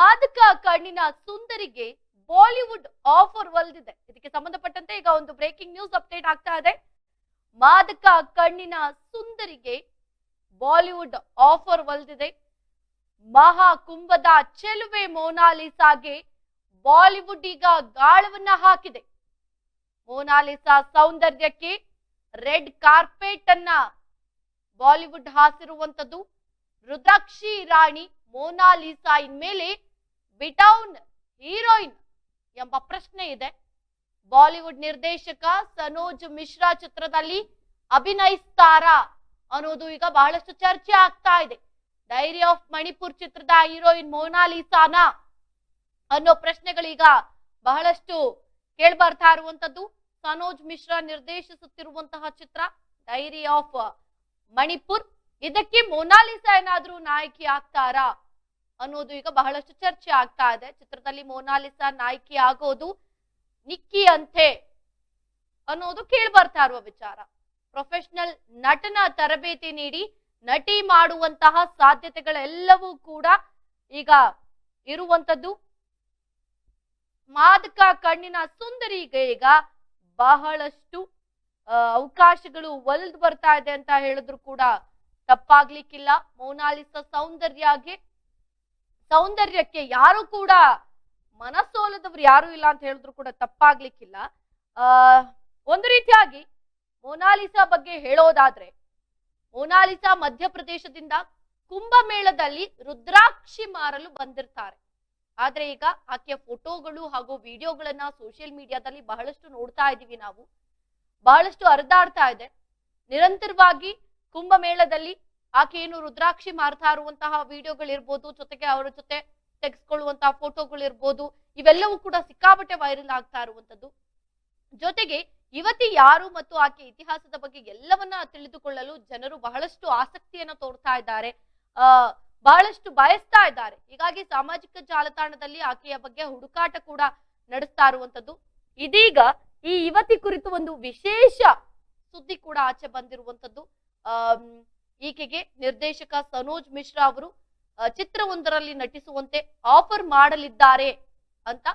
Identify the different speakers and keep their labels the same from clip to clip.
Speaker 1: ಮಾದಕ ಕಣ್ಣಿನ ಸುಂದರಿಗೆ Bollywood offer ಒಲ್ದಿದೆ. ಇದಕ್ಕೆ ಸಂಬಂಧಪಟ್ಟಂತೆ ಈಗ ಒಂದು ಬ್ರೇಕಿಂಗ್ ನ್ಯೂಸ್ ಅಪ್ಡೇಟ್ ಆಗ್ತಾ ಇದೆ. ಮಾದಕ ಕಣ್ಣಿನ ಸುಂದರಿಗೆ ಬಾಲಿವುಡ್ ಆಫರ್ ಒಲ್ದಿದೆ. ಮಹಾ ಕುಂಭದ ಚೆಲುವೆ ಮೊನಾಲಿಸಾಗೆ ಬಾಲಿವುಡ್ ಈಗ ಗಾಳವನ್ನ ಹಾಕಿದೆ. ಮೊನಾಲಿಸಾ ಸೌಂದರ್ಯಕ್ಕೆ ರೆಡ್ ಕಾರ್ಪೆಟ್ ಅನ್ನ ಬಾಲಿವುಡ್ ಹಾಸಿರುವಂತದ್ದು. ರುದ್ರಾಕ್ಷಿ ರಾಣಿ ಮೊನಾಲಿಸಾ ಇನ್ಮೇಲೆ ಬಿಟೌನ್ ಹೀರೋಯಿನ್ ಎಂಬ ಪ್ರಶ್ನೆ ಇದೆ. ಬಾಲಿವುಡ್ ನಿರ್ದೇಶಕ ಸನೋಜ್ ಮಿಶ್ರಾ ಚಿತ್ರದಲ್ಲಿ ಅಭಿನಯಿಸ್ತಾರಾ ಅನ್ನೋದು ಈಗ ಬಹಳಷ್ಟು ಚರ್ಚೆ ಆಗ್ತಾ ಇದೆ. ಡೈರಿ ಆಫ್ ಮಣಿಪುರ್ ಚಿತ್ರದ ಹೀರೋಯಿನ್ ಮೊನಾಲಿಸಾನಾ ಅನ್ನೋ ಪ್ರಶ್ನೆಗಳೀಗ ಬಹಳಷ್ಟು ಕೇಳ್ಬರ್ತಾ ಇರುವಂತದ್ದು. ಸನೋಜ್ ಮಿಶ್ರಾ ನಿರ್ದೇಶಿಸುತ್ತಿರುವಂತಹ ಚಿತ್ರ ಡೈರಿ ಆಫ್ ಮಣಿಪುರ್. ಇದಕ್ಕೆ ಮೊನಾಲಿಸಾ ಏನಾದ್ರೂ ನಾಯಕಿ ಆಗ್ತಾರಾ ಅನ್ನೋದು ಈಗ ಬಹಳಷ್ಟು ಚರ್ಚೆ ಆಗ್ತಾ ಇದೆ. ಚಿತ್ರದಲ್ಲಿ ಮೊನಾಲಿಸಾ ನಾಯಕಿ ಆಗೋದು ನಿಕ್ಕಿ ಅಂತೆ ಅನ್ನೋದು ಕೇಳ್ಬರ್ತಾ ಇರುವ ವಿಚಾರ. ಪ್ರೊಫೆಷನಲ್ ನಟನ ತರಬೇತಿ ನೀಡಿ ನಟಿ ಮಾಡುವಂತಹ ಸಾಧ್ಯತೆಗಳೆಲ್ಲವೂ ಕೂಡ ಈಗ ಇರುವಂತದ್ದು. ಮಾದಕ ಕಣ್ಣಿನ ಸುಂದರಿಗೆ ಈಗ ಬಹಳಷ್ಟು ಅವಕಾಶಗಳು ಒಲ್ದು ಬರ್ತಾ ಇದೆ ಅಂತ ಹೇಳಿದ್ರು ಕೂಡ ತಪ್ಪಾಗ್ಲಿಕ್ಕಿಲ್ಲ. ಮೊನಾಲಿಸಾ ಸೌಂದರ್ಯಕ್ಕೆ ಯಾರು ಕೂಡ ಮನಸೋಲದವ್ರು ಯಾರು ಇಲ್ಲ ಅಂತ ಹೇಳಿದ್ರು ಕೂಡ ತಪ್ಪಾಗ್ಲಿಕ್ಕಿಲ್ಲ. ಒಂದು ರೀತಿಯಾಗಿ ಮೊನಾಲಿಸಾ ಬಗ್ಗೆ ಹೇಳೋದಾದ್ರೆ, ಮೊನಾಲಿಸಾ ಮಧ್ಯಪ್ರದೇಶದಿಂದ ಕುಂಭಮೇಳದಲ್ಲಿ ರುದ್ರಾಕ್ಷಿ ಮಾರಲು ಬಂದಿರ್ತಾರೆ. ಆದ್ರೆ ಈಗ ಆಕೆಯ ಫೋಟೋಗಳು ಹಾಗೂ ವಿಡಿಯೋಗಳನ್ನ ಸೋಷಿಯಲ್ ಮೀಡಿಯಾದಲ್ಲಿ ಬಹಳಷ್ಟು ನೋಡ್ತಾ ಇದೀವಿ ನಾವು. ಬಹಳಷ್ಟು ಹರಿದಾಡ್ತಾ ಇದೆ. ನಿರಂತರವಾಗಿ ಕುಂಭಮೇಳದಲ್ಲಿ ಆಕೆ ಏನು ರುದ್ರಾಕ್ಷಿ ಮಾರ್ತಾ ಇರುವಂತಹ ವಿಡಿಯೋಗಳಿರ್ಬೋದು, ಜೊತೆಗೆ ಅವರ ಜೊತೆ ತೆಗೆಸ್ಕೊಳ್ಳುವಂತಹ ಫೋಟೋಗಳಿರ್ಬೋದು, ಇವೆಲ್ಲವೂ ಕೂಡ ಸಿಕ್ಕಾಪಟ್ಟೆ ವೈರಲ್ ಆಗ್ತಾ ಇರುವಂತದ್ದು. ಜೊತೆಗೆ ಯುವತಿ ಯಾರು ಮತ್ತು ಆಕೆ ಇತಿಹಾಸದ ಬಗ್ಗೆ ಎಲ್ಲವನ್ನ ತಿಳಿದುಕೊಳ್ಳಲು ಜನರು ಬಹಳಷ್ಟು ಆಸಕ್ತಿಯನ್ನ ತೋರ್ತಾ ಇದ್ದಾರೆ, ಬಹಳಷ್ಟು ಬಯಸ್ತಾ ಇದ್ದಾರೆ. ಹೀಗಾಗಿ ಸಾಮಾಜಿಕ ಜಾಲತಾಣದಲ್ಲಿ ಆಕೆಯ ಬಗ್ಗೆ ಹುಡುಕಾಟ ಕೂಡ ನಡೆಸ್ತಾ ಇರುವಂತದ್ದು. ಇದೀಗ ಈ ಯುವತಿ ಕುರಿತು ಒಂದು ವಿಶೇಷ ಸುದ್ದಿ ಕೂಡ ಆಚೆ ಬಂದಿರುವಂತದ್ದು. ಈಕೆಗೆ ನಿರ್ದೇಶಕ ಸನೋಜ್ ಮಿಶ್ರಾ ಅವರು ಚಿತ್ರವೊಂದರಲ್ಲಿ ನಟಿಸುವಂತೆ ಆಫರ್ ಮಾಡಲಿದ್ದಾರೆ ಅಂತ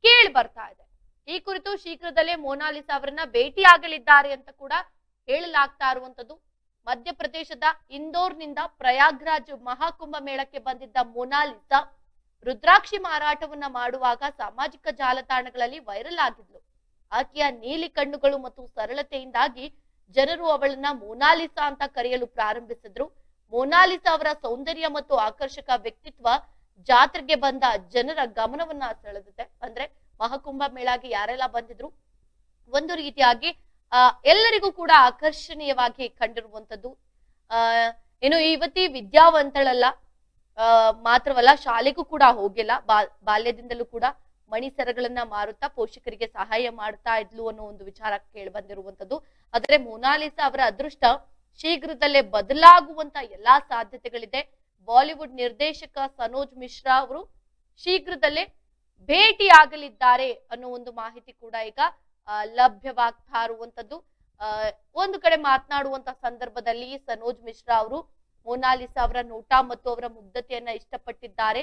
Speaker 1: ಕೇಳಿ ಬರ್ತಾ ಇದೆ. ಈ ಕುರಿತು ಶೀಘ್ರದಲ್ಲೇ ಮೊನಾಲಿಸಾ ಅವರನ್ನ ಭೇಟಿಯಾಗಲಿದ್ದಾರೆ ಅಂತ ಕೂಡ ಹೇಳಲಾಗ್ತಾ ಇರುವಂತದ್ದು. ಮಧ್ಯಪ್ರದೇಶದ ಇಂದೋರ್ನಿಂದ ಪ್ರಯಾಗ್ರಾಜ್ ಮಹಾಕುಂಭ ಮೇಳಕ್ಕೆ ಬಂದಿದ್ದ ಮೊನಾಲಿಸಾ ರುದ್ರಾಕ್ಷಿ ಮಾರಾಟವನ್ನ ಮಾಡುವಾಗ ಸಾಮಾಜಿಕ ಜಾಲತಾಣಗಳಲ್ಲಿ ವೈರಲ್ ಆಗಿದ್ಲು. ಆಕೆಯ ನೀಲಿ ಕಣ್ಣುಗಳು ಮತ್ತು ಸರಳತೆಯಿಂದಾಗಿ ಜನರು ಅವಳನ್ನ ಮೊನಾಲಿಸಾ ಅಂತ ಕರೆಯಲು ಪ್ರಾರಂಭಿಸಿದ್ರು. ಮೊನಾಲಿಸಾ ಅವರ ಸೌಂದರ್ಯ ಮತ್ತು ಆಕರ್ಷಕ ವ್ಯಕ್ತಿತ್ವ ಜಾತ್ರೆಗೆ ಬಂದ ಜನರ ಗಮನವನ್ನ ಸೆಳೆದಿದೆ. ಅಂದ್ರೆ ಮಹಾಕುಂಭ ಮೇಳಾಗೆ ಯಾರೆಲ್ಲ ಬಂದಿದ್ರು, ಒಂದು ರೀತಿಯಾಗಿ ಎಲ್ಲರಿಗೂ ಕೂಡ ಆಕರ್ಷಣೀಯವಾಗಿ ಕಂಡಿರುವಂತದ್ದು. ಇನ್ನು ಈ ಯುವತಿ ವಿದ್ಯಾವಂತಳಲ್ಲ ಮಾತ್ರವಲ್ಲ, ಶಾಲೆಗೂ ಕೂಡ ಹೋಗಿಲ್ಲ. ಬಾಲ್ಯದಿಂದಲೂ ಕೂಡ ಮಣಿಸರಗಳನ್ನ ಮಾರುತ್ತಾ ಪೋಷಕರಿಗೆ ಸಹಾಯ ಮಾಡ್ತಾ ಇದ್ಲು ಅನ್ನೋ ಒಂದು ವಿಚಾರ ಕೇಳಿ ಬಂದಿರುವಂತದ್ದು. ಆದ್ರೆ ಮೊನಾಲಿಸಾ ಅವರ ಅದೃಷ್ಟ ಶೀಘ್ರದಲ್ಲೇ ಬದಲಾಗುವಂತ ಎಲ್ಲಾ ಸಾಧ್ಯತೆಗಳಿದೆ. ಬಾಲಿವುಡ್ ನಿರ್ದೇಶಕ ಸನೋಜ್ ಮಿಶ್ರಾ ಅವರು ಶೀಘ್ರದಲ್ಲೇ ಭೇಟಿಯಾಗಲಿದ್ದಾರೆ ಅನ್ನೋ ಒಂದು ಮಾಹಿತಿ ಕೂಡ ಈಗ ಲಭ್ಯವಾಗ್ತಾ ಇರುವಂತದ್ದು. ಒಂದು ಕಡೆ ಮಾತನಾಡುವಂತ ಸಂದರ್ಭದಲ್ಲಿ ಸನೋಜ್ ಮಿಶ್ರಾ ಅವರು ಮೊನಾಲಿಸಾ ಅವರ ನೋಟ ಮತ್ತು ಅವರ ಮುಗ್ಧತೆಯನ್ನ ಇಷ್ಟಪಟ್ಟಿದ್ದಾರೆ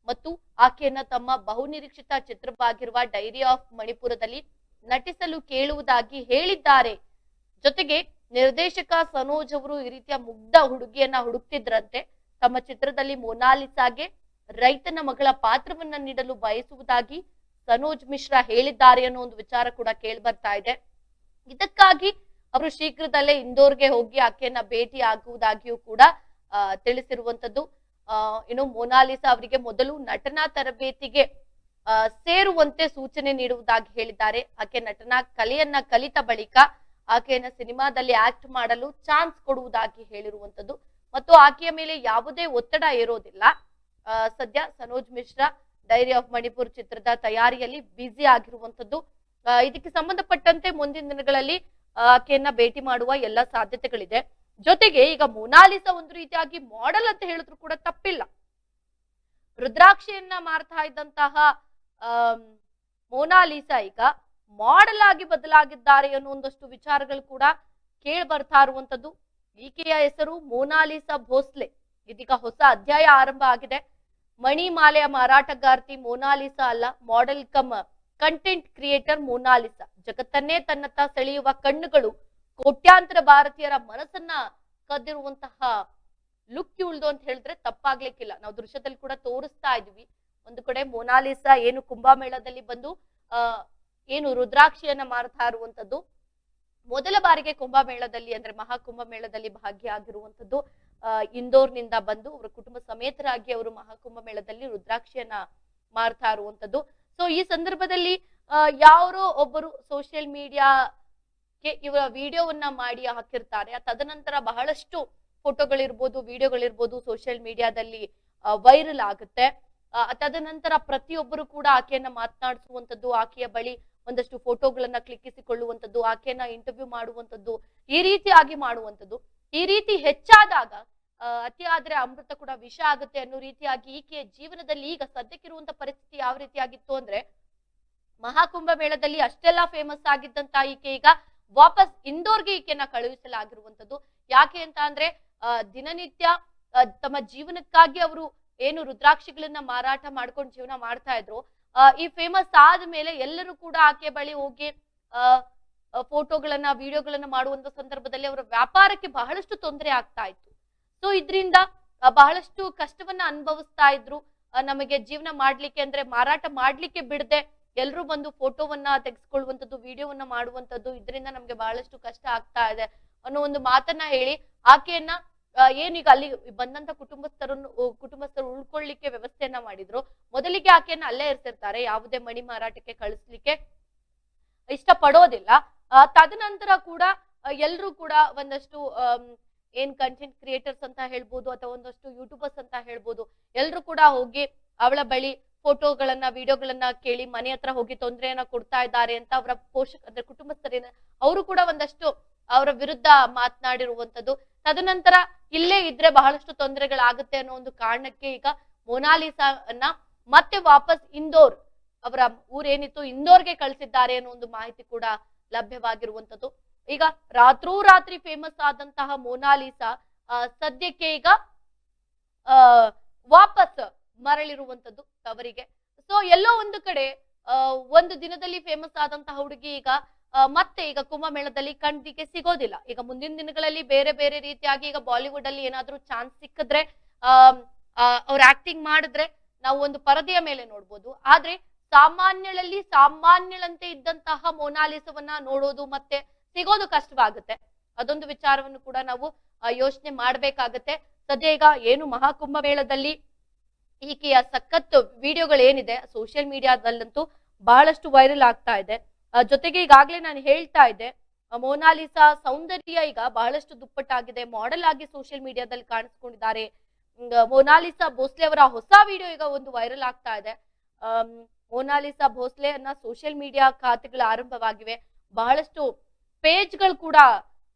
Speaker 1: ಮತ್ತು ಆಕೆಯನ್ನ ತಮ್ಮ ಬಹುನಿರೀಕ್ಷಿತ ಚಿತ್ರವಾಗಿರುವ ಡೈರಿ ಆಫ್ ಮಣಿಪುರದಲ್ಲಿ ನಟಿಸಲು ಕೇಳುವುದಾಗಿ ಹೇಳಿದ್ದಾರೆ. ಜೊತೆಗೆ ನಿರ್ದೇಶಕ ಸನೋಜ್ ಅವರು ಈ ರೀತಿಯ ಮುಗ್ಧ ಹುಡುಗಿಯನ್ನ ಹುಡುಕ್ತಿದ್ರಂತೆ. ತಮ್ಮ ಚಿತ್ರದಲ್ಲಿ ಮೊನಾಲಿಸಾಗೆ ರೈತನ ಮಗಳ ಪಾತ್ರವನ್ನ ನೀಡಲು ಬಯಸುವುದಾಗಿ ಸನೋಜ್ ಮಿಶ್ರಾ ಹೇಳಿದ್ದಾರೆ ಅನ್ನೋ ಒಂದು ವಿಚಾರ ಕೂಡ ಕೇಳಿ ಬರ್ತಾ ಇದೆ. ಇದಕ್ಕಾಗಿ ಅವರು ಶೀಘ್ರದಲ್ಲೇ ಇಂದೋರ್ಗೆ ಹೋಗಿ ಆಕೆಯನ್ನ ಭೇಟಿ ಆಗುವುದಾಗಿಯೂ ಕೂಡ ತಿಳಿಸಿರುವಂತದ್ದು. ಇನ್ನು ಮೊನಾಲಿಸಾ ಅವರಿಗೆ ಮೊದಲು ನಟನಾ ತರಬೇತಿಗೆ ಸೇರುವಂತೆ ಸೂಚನೆ ನೀಡುವುದಾಗಿ ಹೇಳಿದ್ದಾರೆ. ಆಕೆ ನಟನಾ ಕಲೆಯನ್ನ ಕಲಿತ ಬಳಿಕ ಆಕೆಯನ್ನ ಸಿನಿಮಾದಲ್ಲಿ ಆಕ್ಟ್ ಮಾಡಲು ಚಾನ್ಸ್ ಕೊಡುವುದಾಗಿ ಹೇಳಿರುವಂತದ್ದು ಮತ್ತು ಆಕೆಯ ಮೇಲೆ ಯಾವುದೇ ಒತ್ತಡ ಇರೋದಿಲ್ಲ. ಸದ್ಯ ಸನೋಜ್ ಮಿಶ್ರಾ ಡೈರಿ ಆಫ್ ಮಣಿಪುರ್ ಚಿತ್ರದ ತಯಾರಿಯಲ್ಲಿ ಬ್ಯುಸಿ ಆಗಿರುವಂತದ್ದು. ಇದಕ್ಕೆ ಸಂಬಂಧಪಟ್ಟಂತೆ ಮುಂದಿನ ದಿನಗಳಲ್ಲಿ ಆಕೆಯನ್ನ ಭೇಟಿ ಮಾಡುವ ಎಲ್ಲ ಸಾಧ್ಯತೆಗಳಿದೆ. ಜೊತೆಗೆ ಈಗ ಮೊನಾಲಿಸಾ ಒಂದು ರೀತಿಯಾಗಿ ಮಾಡೆಲ್ ಅಂತ ಹೇಳಿದ್ರು ಕೂಡ ತಪ್ಪಿಲ್ಲ. ರುದ್ರಾಕ್ಷಿಯನ್ನ ಮಾರ್ತಾ ಇದ್ದಂತಹ ಮೊನಾಲಿಸಾ ಈಗ ಮಾಡೆಲ್ ಆಗಿ ಬದಲಾಗಿದ್ದಾರೆ ಅನ್ನೋ ಒಂದಷ್ಟು ವಿಚಾರಗಳು ಕೂಡ ಕೇಳಿ ಬರ್ತಾ ಇರುವಂತದ್ದು. ಈಕೆಯ ಹೆಸರು ಮೊನಾಲಿಸಾ ಭೋಸ್ಲೆ. ಇದೀಗ ಹೊಸ ಅಧ್ಯಾಯ ಆರಂಭ ಆಗಿದೆ. ಮಣಿಮಾಲೆಯ ಮಾರಾಟಗಾರ್ತಿ ಮೊನಾಲಿಸಾ ಅಲ್ಲ, model come content creator Mona Lisa. ಜಗತ್ತನ್ನೇ ತನ್ನತ್ತ ಸೆಳೆಯುವ ಕಣ್ಣುಗಳು, ಕೋಟ್ಯಾಂತರ ಭಾರತೀಯರ ಮನಸ್ಸನ್ನ ಕದ್ದಿರುವಂತಹ ಲುಕ್ ಇಳ್ದು ಅಂತ ಹೇಳಿದ್ರೆ ತಪ್ಪಾಗ್ಲಿಕ್ಕಿಲ್ಲ. ನಾವು ದೃಶ್ಯದಲ್ಲಿ ಕೂಡ ತೋರಿಸ್ತಾ ಇದೀವಿ. ಒಂದು ಕಡೆ ಮೊನಾಲಿಸಾ ಏನು ಕುಂಭಮೇಳದಲ್ಲಿ ಬಂದು ಏನು ರುದ್ರಾಕ್ಷಿಯನ್ನ ಮಾರ್ತಾ ಇರುವಂತದ್ದು, ಮೊದಲ ಬಾರಿಗೆ ಕುಂಭಮೇಳದಲ್ಲಿ ಅಂದ್ರೆ ಮಹಾಕುಂಭಮೇಳದಲ್ಲಿ ಭಾಗಿಯಾಗಿರುವಂತದ್ದು. ಇಂದೋರ್ನಿಂದ ಬಂದು ಅವರ ಕುಟುಂಬ ಸಮೇತರಾಗಿ ಅವರು ಮಹಾಕುಂಭಮೇಳದಲ್ಲಿ ರುದ್ರಾಕ್ಷಿಯನ್ನ ಮಾರ್ತಾ ಇರುವಂತದ್ದು. ಸೊ ಈ ಸಂದರ್ಭದಲ್ಲಿ ಯಾರೋ ಒಬ್ಬರು ಸೋಷಿಯಲ್ ಮೀಡಿಯಾಕ್ಕೆ ಇವರ ವಿಡಿಯೋವನ್ನ ಮಾಡಿ ಹಾಕಿರ್ತಾರೆ. ತದನಂತರ ಬಹಳಷ್ಟು ಫೋಟೋಗಳಿರ್ಬೋದು, ವಿಡಿಯೋಗಳಿರ್ಬೋದು ಸೋಷಿಯಲ್ ಮೀಡಿಯಾದಲ್ಲಿ ವೈರಲ್ ಆಗುತ್ತೆ. ತದನಂತರ ಪ್ರತಿಯೊಬ್ಬರು ಕೂಡ ಆಕೆಯನ್ನ ಮಾತನಾಡಿಸುವಂತದ್ದು, ಆಕೆಯ ಬಳಿ ಒಂದಷ್ಟು ಫೋಟೋಗಳನ್ನ ಕ್ಲಿಕ್ಕಿಸಿಕೊಳ್ಳುವಂತದ್ದು, ಆಕೆಯನ್ನ ಇಂಟರ್ವ್ಯೂ ಮಾಡುವಂತದ್ದು, ಈ ರೀತಿಯಾಗಿ ಮಾಡುವಂತದ್ದು. ಈ ರೀತಿ ಹೆಚ್ಚಾದಾಗ ಅತಿಯಾದ್ರೆ ಅಮೃತ ಕೂಡ ವಿಷ ಆಗುತ್ತೆ ಅನ್ನೋ ರೀತಿಯಾಗಿ ಈಕೆಯ ಜೀವನದಲ್ಲಿ ಈಗ ಸದ್ಯಕ್ಕಿರುವಂತ ಪರಿಸ್ಥಿತಿ ಯಾವ ರೀತಿಯಾಗಿತ್ತು ಅಂದ್ರೆ, ಮಹಾಕುಂಭ ಮೇಳದಲ್ಲಿ ಅಷ್ಟೆಲ್ಲಾ ಫೇಮಸ್ ಆಗಿದ್ದಂತ ಈಕೆ ಈಗ ವಾಪಸ್ ಇಂದೋರ್ಗೆ ಈಕೆಯನ್ನ ಕಳುಹಿಸಲಾಗಿರುವಂತದ್ದು. ಯಾಕೆ ಅಂತ ಅಂದ್ರೆ ದಿನನಿತ್ಯ ತಮ್ಮ ಜೀವನಕ್ಕಾಗಿ ಅವರು ಏನು ರುದ್ರಾಕ್ಷಿಗಳನ್ನ ಮಾರಾಟ ಮಾಡ್ಕೊಂಡು ಜೀವನ ಮಾಡ್ತಾ ಇದ್ರು. ಈ ಫೇಮಸ್ ಆದ್ಮೇಲೆ ಎಲ್ಲರೂ ಕೂಡ ಆಕೆ ಬಳಿ ಹೋಗಿ ಫೋಟೋಗಳನ್ನ ವಿಡಿಯೋಗಳನ್ನ ಮಾಡುವಂತ ಸಂದರ್ಭದಲ್ಲಿ ಅವರ ವ್ಯಾಪಾರಕ್ಕೆ ಬಹಳಷ್ಟು ತೊಂದರೆ ಆಗ್ತಾ ಇತ್ತು. ಸೊ ಇದ್ರಿಂದ ಬಹಳಷ್ಟು ಕಷ್ಟವನ್ನ ಅನುಭವಿಸ್ತಾ ಇದ್ರು. ನಮಗೆ ಜೀವನ ಮಾಡ್ಲಿಕ್ಕೆ ಅಂದ್ರೆ ಮಾರಾಟ ಮಾಡ್ಲಿಕ್ಕೆ ಬಿಡದೆ ಎಲ್ರು ಬಂದು ಫೋಟೋವನ್ನ ತೆಗೆಸ್ಕೊಳ್ಳುವಂತದ್ದು, ವಿಡಿಯೋವನ್ನ ಮಾಡುವಂತದ್ದು, ಇದರಿಂದ ನಮ್ಗೆ ಬಹಳಷ್ಟು ಕಷ್ಟ ಆಗ್ತಾ ಇದೆ ಅನ್ನೋ ಒಂದು ಮಾತನ್ನ ಹೇಳಿ ಆಕೆಯನ್ನ ಏನೀಗ ಅಲ್ಲಿ ಬಂದಂತ ಕುಟುಂಬಸ್ಥರು ಉಳ್ಕೊಳ್ಳಿಕ್ಕೆ ವ್ಯವಸ್ಥೆಯನ್ನ ಮಾಡಿದ್ರು. ಮೊದಲಿಗೆ ಆಕೆಯನ್ನ ಅಲ್ಲೇ ಇರ್ತಿರ್ತಾರೆ, ಯಾವುದೇ ಮಣಿ ಮಾರಾಟಕ್ಕೆ ಕಳಿಸ್ಲಿಕ್ಕೆ ಇಷ್ಟ ಪಡೋದಿಲ್ಲ. ತದನಂತರ ಕೂಡ ಎಲ್ರು ಕೂಡ ಒಂದಷ್ಟು ಏನ್ ಕಂಟೆಂಟ್ ಕ್ರಿಯೇಟರ್ಸ್ ಅಂತ ಹೇಳ್ಬೋದು ಅಥವಾ ಒಂದಷ್ಟು ಯೂಟ್ಯೂಬರ್ಸ್ ಅಂತ ಹೇಳ್ಬೋದು, ಎಲ್ರು ಕೂಡ ಹೋಗಿ ಅವಳ ಬಳಿ ಫೋಟೋಗಳನ್ನ ವಿಡಿಯೋಗಳನ್ನ ಕೇಳಿ ಮನೆ ಹತ್ರ ಹೋಗಿ ತೊಂದರೆಯನ್ನ ಕೊಡ್ತಾ ಇದ್ದಾರೆ ಅಂತ ಅವರ ಅಂದ್ರೆ ಕುಟುಂಬಸ್ಥರೇನ ಅವರು ಕೂಡ ಒಂದಷ್ಟು ಅವರ ವಿರುದ್ಧ ಮಾತನಾಡಿರುವಂತದ್ದು. ತದನಂತರ ಇಲ್ಲೇ ಇದ್ರೆ ಬಹಳಷ್ಟು ತೊಂದರೆಗಳಾಗುತ್ತೆ ಅನ್ನೋ ಒಂದು ಕಾರಣಕ್ಕೆ ಈಗ ಮೊನಾಲಿಸಾನ್ನ ಮತ್ತೆ ವಾಪಸ್ ಇಂದೋರ್, ಅವರ ಊರೇನಿತ್ತು ಇಂದೋರ್ಗೆ ಕಳಿಸಿದ್ದಾರೆ ಅನ್ನೋ ಒಂದು ಮಾಹಿತಿ ಕೂಡ ಲಭ್ಯವಾಗಿರುವಂತದ್ದು. ಈಗ ರಾತ್ರೋರಾತ್ರಿ ಫೇಮಸ್ ಆದಂತಹ ಮೊನಾಲಿಸಾ ಸದ್ಯಕ್ಕೆ ಈಗ ವಾಪಸ್ ಮರಳಿರುವಂತದ್ದು ಅವರಿಗೆ. ಸೊ ಎಲ್ಲೋ ಒಂದು ಕಡೆ ಒಂದು ದಿನದಲ್ಲಿ ಫೇಮಸ್ ಆದಂತಹ ಹುಡುಗಿ ಈಗ ಮತ್ತೆ ಈಗ ಕುಂಭಮೇಳದಲ್ಲಿ ಕಣ್ಣಿಗೆ ಸಿಗೋದಿಲ್ಲ. ಈಗ ಮುಂದಿನ ದಿನಗಳಲ್ಲಿ ಬೇರೆ ಬೇರೆ ರೀತಿಯಾಗಿ ಈಗ ಬಾಲಿವುಡ್ ಅಲ್ಲಿ ಏನಾದ್ರೂ ಚಾನ್ಸ್ ಸಿಕ್ಕಿದ್ರೆ ಅವ್ರ ಆಕ್ಟಿಂಗ್ ಮಾಡಿದ್ರೆ ನಾವು ಒಂದು ಪರದೆಯ ಮೇಲೆ ನೋಡ್ಬೋದು. ಆದ್ರೆ ಸಾಮಾನ್ಯಳಂತೆ ಇದ್ದಂತಹ ಮೊನಾಲಿಸವನ್ನ ನೋಡೋದು ಮತ್ತೆ ಸಿಗೋದು ಕಷ್ಟವಾಗುತ್ತೆ. ಅದೊಂದು ವಿಚಾರವನ್ನು ಕೂಡ ನಾವು ಯೋಚನೆ ಮಾಡ್ಬೇಕಾಗತ್ತೆ. ಸದ್ಯ ಈಗ ಏನು ಮಹಾಕುಂಭ ಮೇಳದಲ್ಲಿ ಈಕೆಯ ಸಖತ್ ವಿಡಿಯೋಗಳೇನಿದೆ ಸೋಷಿಯಲ್ ಮೀಡಿಯಾದಲ್ಲಂತೂ ಬಹಳಷ್ಟು ವೈರಲ್ ಆಗ್ತಾ ಇದೆ. ಜೊತೆಗೆ ಈಗಾಗ್ಲೇ ನಾನು ಹೇಳ್ತಾ ಇದ್ದೆ, ಮೊನಾಲಿಸಾ ಸೌಂದರ್ಯ ಈಗ ಬಹಳಷ್ಟು ದುಪ್ಪಟ್ಟಾಗಿದೆ, ಮಾಡೆಲ್ ಆಗಿ ಸೋಷಿಯಲ್ ಮೀಡಿಯಾದಲ್ಲಿ ಕಾಣಿಸ್ಕೊಂಡಿದ್ದಾರೆ. ಮೊನಾಲಿಸಾ ಭೋಸ್ಲೆ ಅವರ ಹೊಸ ವಿಡಿಯೋ ಈಗ ಒಂದು ವೈರಲ್ ಆಗ್ತಾ ಇದೆ. ಮೊನಾಲಿಸಾ ಭೋಸ್ಲೆ ಅನ್ನ ಸೋಷಿಯಲ್ ಮೀಡಿಯಾ ಖಾತೆಗಳು ಆರಂಭವಾಗಿವೆ. ಬಹಳಷ್ಟು ಪೇಜ್ಗಳು ಕೂಡ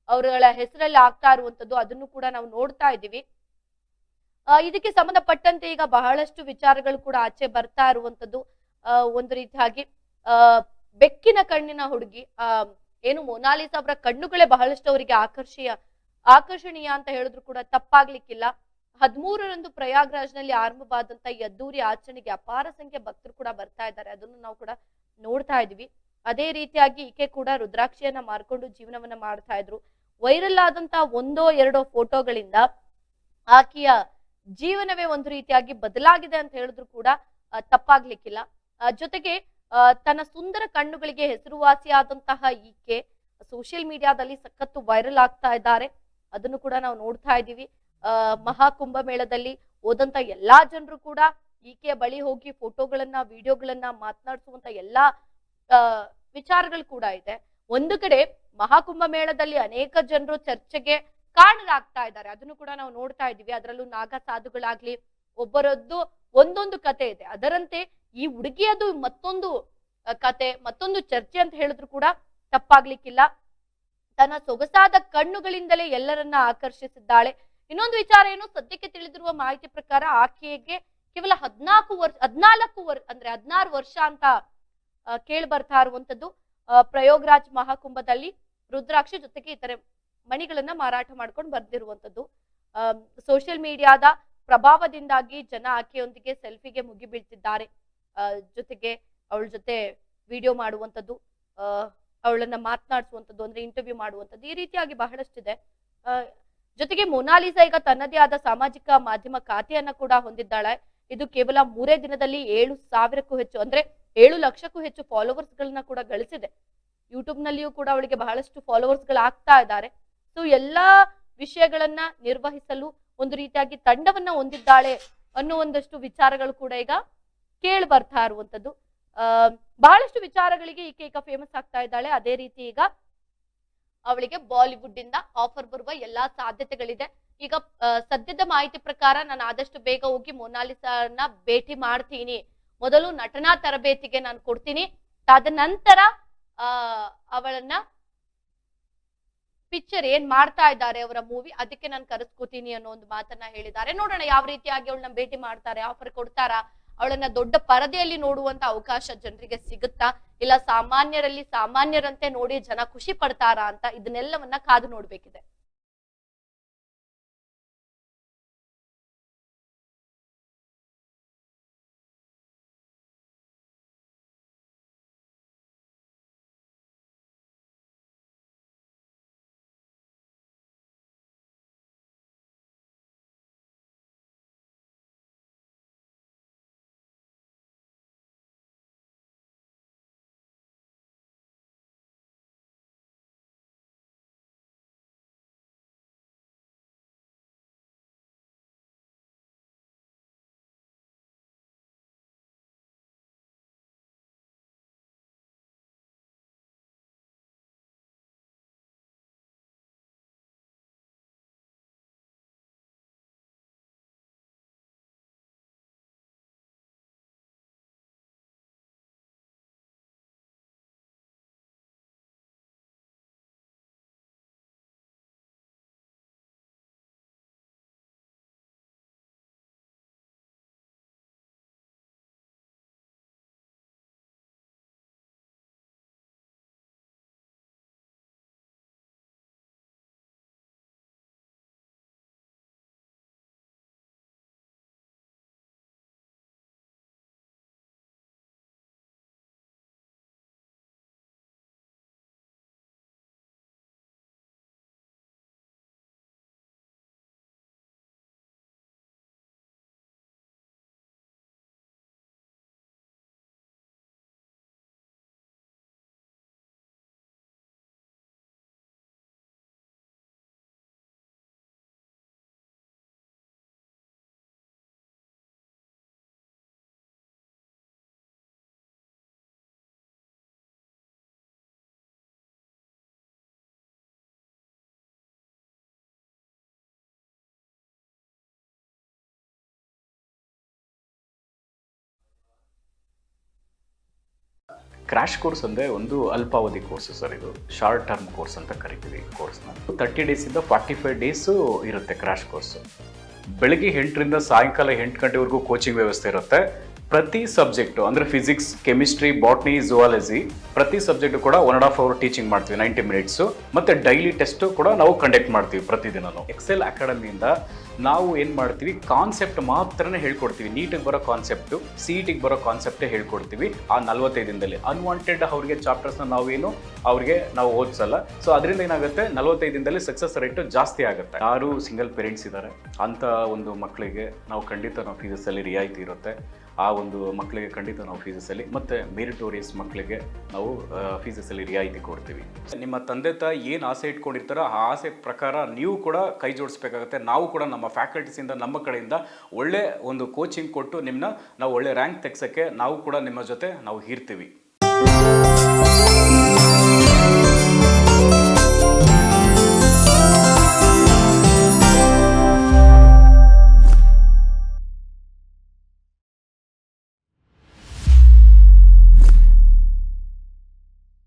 Speaker 1: ಅವರ ಹೆಸರಲ್ಲಿ ಆಗ್ತಾ ಇರುವಂತದ್ದು, ಅದನ್ನು ಕೂಡ ನಾವು ನೋಡ್ತಾ ಇದ್ದೀವಿ. ಇದಕ್ಕೆ ಸಂಬಂಧಪಟ್ಟಂತೆ ಈಗ ಬಹಳಷ್ಟು ವಿಚಾರಗಳು ಕೂಡ ಆಚೆ ಬರ್ತಾ ಇರುವಂತದ್ದು. ಒಂದು ರೀತಿಯಾಗಿ ಬೆಕ್ಕಿನ ಕಣ್ಣಿನ ಹುಡುಗಿ ಏನು ಮೊನಾಲಿಸಾ ಅವರ ಕಣ್ಣುಗಳೇ ಬಹಳಷ್ಟು ಅವರಿಗೆ ಆಕರ್ಷಣೀಯ ಅಂತ ಹೇಳಿದ್ರು ಕೂಡ ತಪ್ಪಾಗ್ಲಿಕ್ಕಿಲ್ಲ. 13ರಂದು ಪ್ರಯಾಗ್ರಾಜ್ನಲ್ಲಿ ಆರಂಭವಾದಂತ ಈ ಅದ್ದೂರಿ ಆಚರಣೆಗೆ ಅಪಾರ ಸಂಖ್ಯೆ ಭಕ್ತರು ಕೂಡ ಬರ್ತಾ ಇದ್ದಾರೆ. ಅದನ್ನು ನಾವು ಕೂಡ ನೋಡ್ತಾ ಇದೀವಿ. ಅದೇ ರೀತಿಯಾಗಿ ಈಕೆ ಕೂಡ ರುದ್ರಾಕ್ಷಿಯನ್ನ ಮಾರ್ಕೊಂಡು ಜೀವನವನ್ನ ಮಾಡ್ತಾ ಇದ್ರು. ವೈರಲ್ ಆದಂತ ಒಂದೋ ಎರಡೋ ಫೋಟೋಗಳಿಂದ ಆಕೆಯ ಜೀವನವೇ ಒಂದು ರೀತಿಯಾಗಿ ಬದಲಾಗಿದೆ ಅಂತ ಹೇಳಿದ್ರು ಕೂಡ ತಪ್ಪಾಗ್ಲಿಕ್ಕಿಲ್ಲ. ಜೊತೆಗೆ ತನ್ನ ಸುಂದರ ಕಣ್ಣುಗಳಿಗೆ ಹೆಸರುವಾಸಿಯಾದಂತಹ ಈಕೆ ಸೋಷಿಯಲ್ ಮೀಡಿಯಾದಲ್ಲಿ ಸಖತ್ತು ವೈರಲ್ ಆಗ್ತಾ ಇದ್ದಾರೆ. ಅದನ್ನು ಕೂಡ ನಾವು ನೋಡ್ತಾ ಇದ್ದೀವಿ. ಮಹಾಕುಂಭ ಮೇಳದಲ್ಲಿ ಹೋದಂತ ಎಲ್ಲಾ ಜನರು ಕೂಡ ಈಕೆಯ ಬಳಿ ಹೋಗಿ ಫೋಟೋಗಳನ್ನ ವಿಡಿಯೋಗಳನ್ನ ಮಾತನಾಡಿಸುವಂತ ಎಲ್ಲಾ ವಿಚಾರಗಳು ಕೂಡ ಇದೆ. ಒಂದು ಕಡೆ ಮಹಾಕುಂಭ ಮೇಳದಲ್ಲಿ ಅನೇಕ ಜನರು ಚರ್ಚೆಗೆ ಕಾರಣರಾಗ್ತಾ ಇದ್ದಾರೆ. ಅದನ್ನು ಕೂಡ ನಾವು ನೋಡ್ತಾ ಇದ್ದೀವಿ. ಅದರಲ್ಲೂ ನಾಗ ಸಾಧುಗಳಾಗ್ಲಿ ಒಬ್ಬರದ್ದು ಒಂದೊಂದು ಕತೆ ಇದೆ. ಅದರಂತೆ ಈ ಹುಡುಗಿಯದು ಮತ್ತೊಂದು ಕತೆ, ಮತ್ತೊಂದು ಚರ್ಚೆ ಅಂತ ಹೇಳಿದ್ರು ಕೂಡ ತಪ್ಪಾಗ್ಲಿಕ್ಕಿಲ್ಲ. ತನ್ನ ಸೊಗಸಾದ ಕಣ್ಣುಗಳಿಂದಲೇ ಎಲ್ಲರನ್ನ ಆಕರ್ಷಿಸಿದ್ದಾಳೆ. ಇನ್ನೊಂದು ವಿಚಾರ ಏನು, ಸದ್ಯಕ್ಕೆ ತಿಳಿದಿರುವ ಮಾಹಿತಿ ಪ್ರಕಾರ ಆಕೆಗೆ ಕೇವಲ 16 ವರ್ಷ ಅಂತ ಕೇಳಿ ಬರ್ತಾ ಇರುವಂತದ್ದು. ಪ್ರಯಾಗ್ರಾಜ್ ಮಹಾಕುಂಭದಲ್ಲಿ ರುದ್ರಾಕ್ಷಿ ಜೊತೆಗೆ ಇತರೆ ಮಣಿಗಳನ್ನ ಮಾರಾಟ ಮಾಡ್ಕೊಂಡು ಬರ್ದಿರುವಂತದ್ದು. ಸೋಷಿಯಲ್ ಮೀಡಿಯಾದ ಪ್ರಭಾವದಿಂದಾಗಿ ಜನ ಆಕೆಯೊಂದಿಗೆ ಸೆಲ್ಫಿಗೆ ಮುಗಿಬೀಳ್ತಿದ್ದಾರೆ. ಜೊತೆಗೆ ಅವಳ ಜೊತೆ ವಿಡಿಯೋ ಮಾಡುವಂಥದ್ದು, ಅವಳನ್ನ ಮಾತನಾಡಿಸುವಂಥದ್ದು, ಅಂದ್ರೆ ಇಂಟರ್ವ್ಯೂ ಮಾಡುವಂಥದ್ದು, ಈ ರೀತಿಯಾಗಿ ಬಹಳಷ್ಟಿದೆ. ಜೊತೆಗೆ ಮೊನಾಲಿಸಾ ಈಗ ತನ್ನದೇ ಆದ ಸಾಮಾಜಿಕ ಮಾಧ್ಯಮ ಖಾತೆಯನ್ನ ಕೂಡ ಹೊಂದಿದ್ದಾಳೆ. ಇದು ಕೇವಲ 3 ದಿನದಲ್ಲಿ 7,000ಕ್ಕೂ ಹೆಚ್ಚು, ಅಂದ್ರೆ 7 ಲಕ್ಷಕ್ಕೂ ಹೆಚ್ಚು ಫಾಲೋವರ್ಸ್ ಗಳನ್ನ ಕೂಡ ಗಳಿಸಿದೆ. ಯೂಟ್ಯೂಬ್ ನಲ್ಲಿಯೂ ಕೂಡ ಅವಳಿಗೆ ಬಹಳಷ್ಟು ಫಾಲೋವರ್ಸ್ ಗಳು ಆಗ್ತಾ ಇದ್ದಾರೆ. ಸೊ ಎಲ್ಲಾ ವಿಷಯಗಳನ್ನ ನಿರ್ವಹಿಸಲು ಒಂದು ರೀತಿಯಾಗಿ ತಂಡವನ್ನ ಹೊಂದಿದ್ದಾಳೆ ಅನ್ನೋ ಒಂದಷ್ಟು ವಿಚಾರಗಳು ಕೂಡ ಈಗ ಕೇಳಿ ಬರ್ತಾ ಇರುವಂತದ್ದು. ಬಹಳಷ್ಟು ವಿಚಾರಗಳಿಗೆ ಈಕೆ ಈಗ ಫೇಮಸ್ ಆಗ್ತಾ ಇದ್ದಾಳೆ. ಅದೇ ರೀತಿ ಈಗ ಅವಳಿಗೆ ಬಾಲಿವುಡ್ ಇಂದ ಆಫರ್ ಬರುವ ಎಲ್ಲಾ ಸಾಧ್ಯತೆಗಳಿದೆ. ಈಗ ಸದ್ಯದ ಮಾಹಿತಿ ಪ್ರಕಾರ ನಾನು ಆದಷ್ಟು ಬೇಗ ಹೋಗಿ ಮೊನಾಲಿಸಾನ ಭೇಟಿ ಮಾಡ್ತೀನಿ. ಮೊದಲು ನಟನಾ ತರಬೇತಿಗೆ ನಾನು ಕೊಡ್ತೀನಿ, ಅದ ನಂತರ ಅವಳನ್ನ ಪಿಕ್ಚರ್ ಏನ್ ಮಾಡ್ತಾ ಇದ್ದಾರೆ ಅವರ ಮೂವಿ, ಅದಕ್ಕೆ ನಾನು ಕರೆಸ್ಕೋತೀನಿ ಅನ್ನೋ ಒಂದು ಮಾತನ್ನ ಹೇಳಿದ್ದಾರೆ. ನೋಡೋಣ ಯಾವ ರೀತಿಯಾಗಿ ಅವಳನ್ನ ಭೇಟಿ ಮಾಡ್ತಾರೆ, ಆಫರ್ ಕೊಡ್ತಾರಾ, ಅವಳನ್ನ ದೊಡ್ಡ ಪರದೆಯಲ್ಲಿ ನೋಡುವಂತ ಅವಕಾಶ ಜನರಿಗೆ ಸಿಗುತ್ತಾ, ಇಲ್ಲ ಸಾಮಾನ್ಯರಲ್ಲಿ ಸಾಮಾನ್ಯರಂತೆ ನೋಡಿ ಜನ ಖುಷಿ ಪಡ್ತಾರಾ ಅಂತ, ಇದನ್ನೆಲ್ಲವನ್ನ ಕಾದು ನೋಡ್ಬೇಕಿದೆ.
Speaker 2: ಕ್ರ್ಯಾಶ್ ಕೋರ್ಸ್ ಅಂದರೆ ಒಂದು ಅಲ್ಪಾವಧಿ ಕೋರ್ಸ್ ಸರ್. ಇದು ಶಾರ್ಟ್ ಟರ್ಮ್ ಕೋರ್ಸ್ ಅಂತ ಕರಿತೀವಿ ಕೋರ್ಸ್ನ. 30 ಡೇಸಿಂದ 45 ಡೇಸು ಇರುತ್ತೆ ಕ್ರ್ಯಾಶ್ ಕೋರ್ಸು. ಬೆಳಗ್ಗೆ 8ರಿಂದ ಸಾಯಂಕಾಲ 8 ಗಂಟೆವರೆಗೂ ಕೋಚಿಂಗ್ ವ್ಯವಸ್ಥೆ ಇರುತ್ತೆ. ಪ್ರತಿ ಸಬ್ಜೆಕ್ಟು ಅಂದರೆ ಫಿಸಿಕ್ಸ್, ಕೆಮಿಸ್ಟ್ರಿ, ಬಾಟ್ನಿ, ಝುವಾಲಜಿ ಪ್ರತಿ ಸಬ್ಜೆಕ್ಟು ಕೂಡ 1.5 ಅವರ್ ಟೀಚಿಂಗ್ ಮಾಡ್ತೀವಿ, 90 ಮಿನಿಟ್ಸು. ಮತ್ತು ಡೈಲಿ ಟೆಸ್ಟು ಕೂಡ ನಾವು ಕಂಡಕ್ಟ್ ಮಾಡ್ತೀವಿ ಪ್ರತಿದಿನನೂ. ಎಕ್ಸೆಲ್ ಅಕಾಡೆಮಿಯಿಂದ ನಾವು ಏನು ಮಾಡ್ತೀವಿ, ಕಾನ್ಸೆಪ್ಟ್ ಮಾತ್ರನೇ ಹೇಳ್ಕೊಡ್ತೀವಿ. ನೀಟಿಗೆ ಬರೋ ಕಾನ್ಸೆಪ್ಟು, CETಗೆ ಬರೋ ಕಾನ್ಸೆಪ್ಟೇ ಹೇಳ್ಕೊಡ್ತೀವಿ ಆ 45 ದಿನದಲ್ಲಿ. ಅನ್ವಾಂಟೆಡ್ ಅವ್ರಿಗೆ ಚಾಪ್ಟರ್ಸ್ನ ಅವ್ರಿಗೆ ನಾವು ಓದಿಸಲ್ಲ. ಸೊ ಅದರಿಂದ ಏನಾಗುತ್ತೆ, 45 ದಿನದಲ್ಲಿ ಸಕ್ಸಸ್ ರೇಟು ಜಾಸ್ತಿ ಆಗುತ್ತೆ. ಯಾರು ಸಿಂಗಲ್ ಪೇರೆಂಟ್ಸ್ ಇದ್ದಾರೆ ಅಂಥ ಒಂದು ಮಕ್ಕಳಿಗೆ ನಾವು ಖಂಡಿತ ನಾವು ಫೀಸಲ್ಲಿ ರಿಯಾಯಿತಿ ಇರುತ್ತೆ. ಆ ಒಂದು ಮಕ್ಕಳಿಗೆ ಖಂಡಿತ ನಾವು ಫೀಸಲ್ಲಿ, ಮತ್ತು ಮೆರಿಟೋರಿಯಸ್ ಮಕ್ಕಳಿಗೆ ನಾವು ಫೀಸಲ್ಲಿ ರಿಯಾಯಿತಿ ಕೊಡ್ತೀವಿ. ನಿಮ್ಮ ತಂದೆ ತಾಯಿ ಏನು ಆಸೆ ಇಟ್ಕೊಂಡಿರ್ತಾರೋ ಆ ಆಸೆ ಪ್ರಕಾರ ನೀವು ಕೂಡ ಕೈ ಜೋಡಿಸ್ಬೇಕಾಗುತ್ತೆ. ನಾವು ಕೂಡ ನಮ್ಮ ಫ್ಯಾಕಲ್ಟೀಸಿಂದ, ನಮ್ಮ ಕಡೆಯಿಂದ ಒಳ್ಳೆ ಒಂದು ಕೋಚಿಂಗ್ ಕೊಟ್ಟು ನಾವು ಒಳ್ಳೆ ರ್ಯಾಂಕ್ ತೆಗ್ಸೋಕ್ಕೆ ನಾವು ಕೂಡ ನಿಮ್ಮ ಜೊತೆ ನಾವು ಇರ್ತೀವಿ.